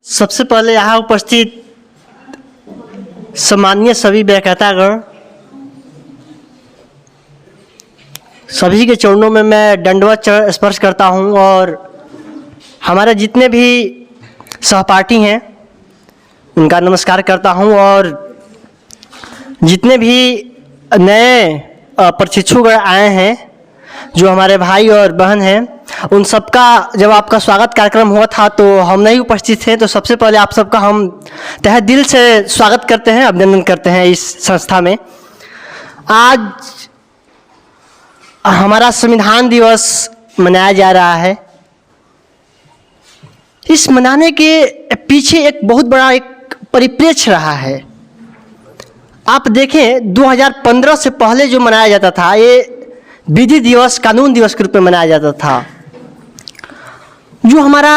सबसे पहले यहाँ उपस्थित सम्माननीय सभी व्याख्यातागण, सभी के चरणों में मैं दंडवत स्पर्श करता हूँ और हमारे जितने भी सहपाठी हैं उनका नमस्कार करता हूँ और जितने भी नए प्रशिक्षुगण आए हैं जो हमारे भाई और बहन हैं, उन सबका जब आपका स्वागत कार्यक्रम हुआ था तो हम नहीं उपस्थित थे, तो सबसे पहले आप सबका हम तहे दिल से स्वागत करते हैं, अभिनंदन करते हैं इस संस्था में। आज हमारा संविधान दिवस मनाया जा रहा है। इस मनाने के पीछे एक बहुत बड़ा एक परिप्रेक्ष्य रहा है। आप देखें 2015 से पहले जो मनाया जाता था, ये विधि दिवस, कानून दिवस के रूप में मनाया जाता था। जो हमारा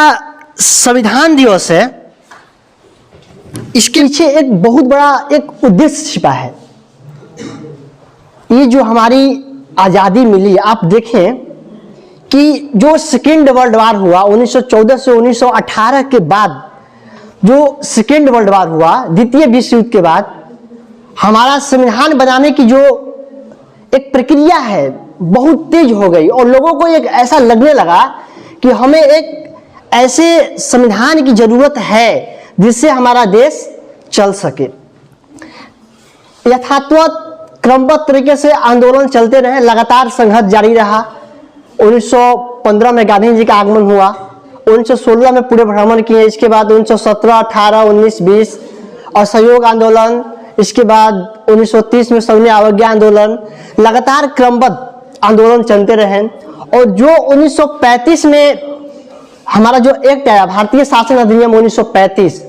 संविधान दिवस है, इसके पीछे एक बहुत बड़ा एक उद्देश्य छिपा है। ये जो हमारी आज़ादी मिली, आप देखें कि जो सेकेंड वर्ल्ड वार हुआ 1914 से 1918 के बाद, जो सेकेंड वर्ल्ड वार हुआ, द्वितीय विश्व युद्ध के बाद, हमारा संविधान बनाने की जो एक प्रक्रिया है बहुत तेज हो गई और लोगों को एक ऐसा लगने लगा कि हमें एक ऐसे संविधान की जरूरत है जिससे हमारा देश चल सके। यथावत क्रमबद्ध तरीके से आंदोलन चलते रहे, लगातार संघर्ष जारी रहा। 1915 में गांधी जी का आगमन हुआ, 1916 में पूरे भ्रमण किए, इसके बाद 1917, 18, 19, 20 असहयोग आंदोलन, इसके बाद 1930 में सविनय अवज्ञा आंदोलन, लगातार क्रमबद्ध आंदोलन चलते रहे। और जो 1935 में हमारा जो एक्ट आया, भारतीय शासन अधिनियम 1935,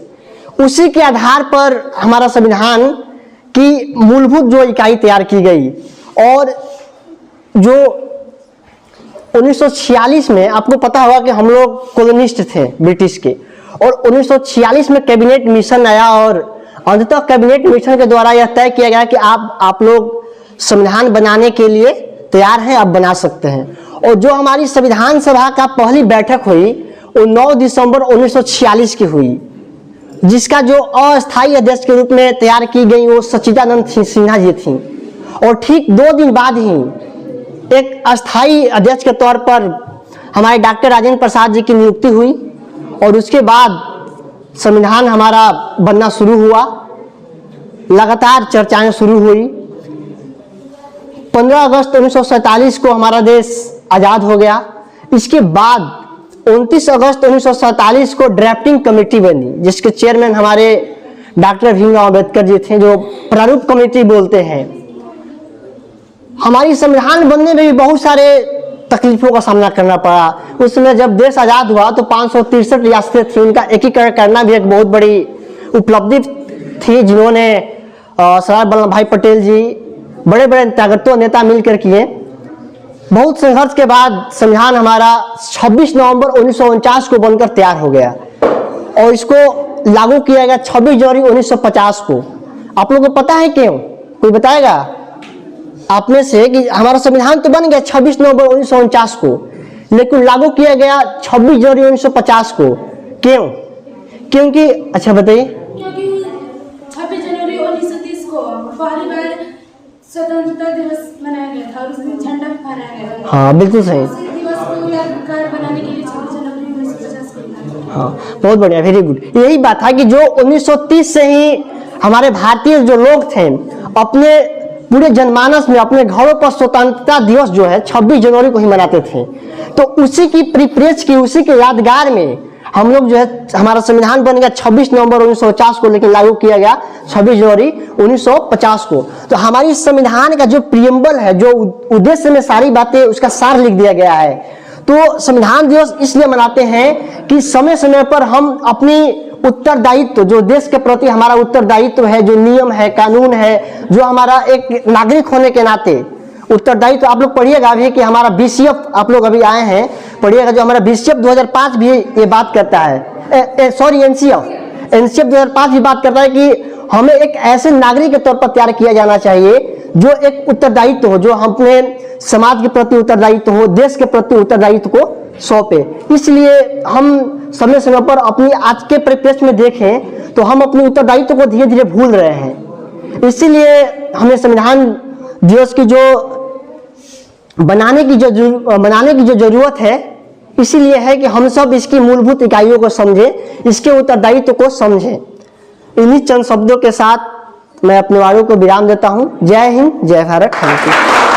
उसी के आधार पर हमारा संविधान की मूलभूत जो इकाई तैयार की गई। और जो 1946 में, आपको पता होगा कि हम लोग कॉलोनिस्ट थे ब्रिटिश के, और 1946 में कैबिनेट मिशन आया और अंततः कैबिनेट मिशन के द्वारा यह तय किया गया कि आप लोग संविधान बनाने के लिए तैयार हैं, आप बना सकते हैं। और जो हमारी संविधान सभा का पहली बैठक हुई वो 9 दिसंबर 1946 की हुई, जिसका जो अस्थायी अध्यक्ष के रूप में तैयार की गई वो सच्चिदानंद सिन्हा जी थी। और ठीक 2 दिन बाद ही एक अस्थायी अध्यक्ष के तौर पर हमारे डॉक्टर राजेंद्र प्रसाद जी की नियुक्ति हुई और उसके बाद संविधान हमारा बनना शुरू हुआ, लगातार चर्चाएं शुरू हुई। 15 अगस्त 1947 को हमारा देश आज़ाद हो गया। इसके बाद 29 अगस्त 1947 को ड्राफ्टिंग कमेटी बनी, जिसके चेयरमैन हमारे डॉक्टर भीमराव अम्बेडकर जी थे, जो प्रारूप कमेटी बोलते हैं। हमारी संविधान बनने में भी बहुत सारे तकलीफों का सामना करना पड़ा। उस समय जब देश आज़ाद हुआ तो 563 रियासतें थी, उनका एकीकरण करना भी एक बहुत बड़ी उपलब्धि थी, जिन्होंने सरदार वल्लभ भाई पटेल जी, बड़े बड़े ताकतवर नेता मिलकर किए। बहुत संघर्ष के बाद संविधान हमारा 26 नवंबर 1949 को बनकर तैयार हो गया और इसको लागू किया गया 26 जनवरी 1950 को। आप लोगों को पता है क्यों? कोई बताएगा आप में से कि हमारा संविधान तो बन गया 26 नवंबर 1949 को, लेकिन लागू किया गया 26 जनवरी 1950 को। क्यों? क्योंकि अच्छा बताइए। क्योंकि 26 जनवरी 1930 को पहली बार स्वतंत्रता दिवस मनाया गया था और उस दिन झंडा फहराया गया था। हाँ, बिल्कुल सही। उसी दिवस को यादगार बनाने के लिए 26 जनवरी 1950 को। हाँ, बहुत बढ़िया, वेरी गुड। यही बात था कि जो 1930 से ही हमारे भारतीय जो लोग थे, अपने पूरे जनमानस में अपने घरों पर स्वतंत्रता दिवस जो है 26 जनवरी को ही मनाते थे। तो उसी की परिप्रेक्ष्य की, उसी के यादगार में हम लोग जो है, हमारा संविधान बन गया 26 नवंबर 1950 को, लेकिन लागू किया गया 26 जनवरी 1950 को। तो हमारी संविधान का जो प्रियम्बल है, जो उद्देश्य में सारी बातें, उसका सार लिख दिया गया है। तो संविधान दिवस इसलिए मनाते हैं कि समय समय पर हम अपनी उत्तरदायित्व, जो देश के प्रति हमारा उत्तरदायित्व है, जो नियम है, कानून है, जो हमारा एक नागरिक होने के नाते उत्तरदायित्व, आप लोग पढ़िएगा अभी कि हमारा बीसीएफ, आप लोग अभी आए हैं, पढ़िएगा, जो हमारा बीसीएफ 2005 भी ये बात करता है, सॉरी एनसीएफ 2005 भी बात करता है कि हमें एक ऐसे नागरिक के तौर पर तैयार किया जाना चाहिए जो एक उत्तरदायित्व हो, जो हम अपने समाज के प्रति उत्तरदायित्व हो, देश के प्रति उत्तरदायित्व को सौंपे। इसलिए हम समय समय पर अपनी आज के परिप्रेक्ष्य में देखें तो हम अपने उत्तरदायित्व को धीरे धीरे भूल रहे हैं। इसीलिए हमें संविधान दिवस की जो बनाने की जो जरूरत है, इसीलिए है कि हम सब इसकी मूलभूत इकाइयों को समझें, इसके उत्तरदायित्व को समझें। इन्हीं चंद शब्दों के साथ मैं अपने वाणों को विराम देता हूं। जय हिंद, जय भारत। Thank you.